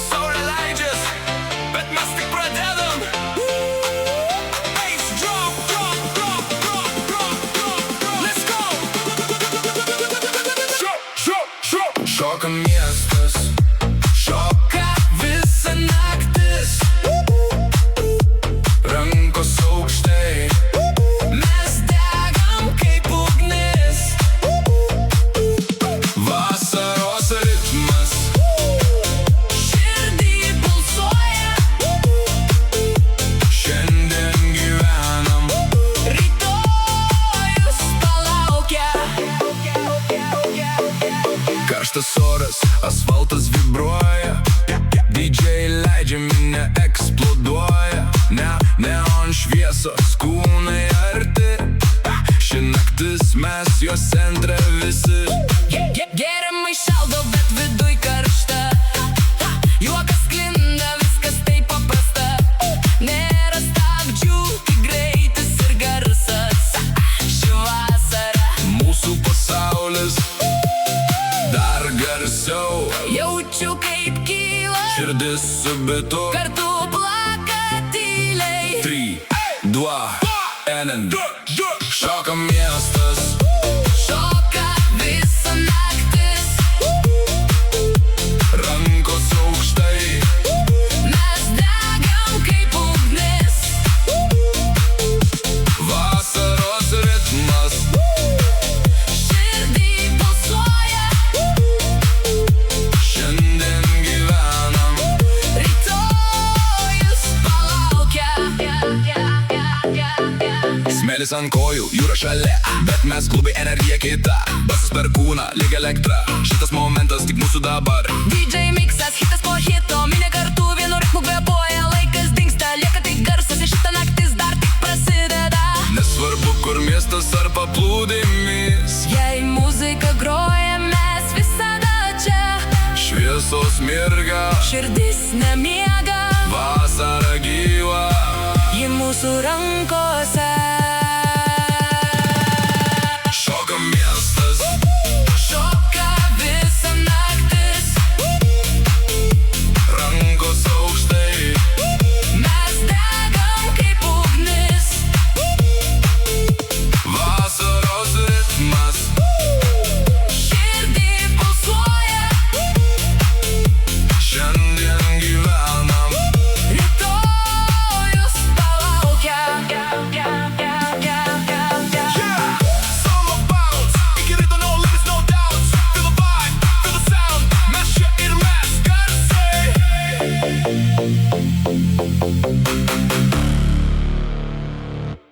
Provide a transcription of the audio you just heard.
Saulė leidžias, bet mes tik pradedam. Bass drop, let's go. Šoka miestas, šoka visa naktis. Rankos aukštai, mes degam kaip ugnis. Vasaros ritmas širdį pulsuoja. Šiandien gyvenam, rytojus palaukia. Karštas oras, asfaltas vibruoja. DJ leidžia, minia eksploduoja. Neon šviesos, kūnai arti. Ši naktis, mes jos centre visi. Gėrimai šaldo, bet viduj karšta. Juokas sklinda, viskas taip paprasta. Nėra stabdžių, tik greitis ir garsas. Ši vasara, mūsų pasaulis dar garsiau. Jaučiu kaip kyla širdis su bitu. Kartu plaka tyliai. 3, 2, 1. Šoka miestas, šoka visa naktis. Rankos aukštai, mes degam kaip ugnis. Vasaros ritmas širdį pulsuoja. Šiandien gyvenam, rytojus palaukia. Smėlis ant kojų, jūra šalia, bet mes klubai energija kita. Basas per kūną, lyg elektra. Šitas momentas tik mūsų dabar. DJ mixas, hitas po hito. Minė kartu vienu ritmu kvėpuoja. Laikas dingsta, lieka tik garsas. Ir šita naktis dar tik prasideda. Nesvarbu kur miestas ar paplūdimis. Jei muzika groja, mes visada čia. Šviesos mirga, širdis nemiega. Vasara gyva, ji mūsų rankose.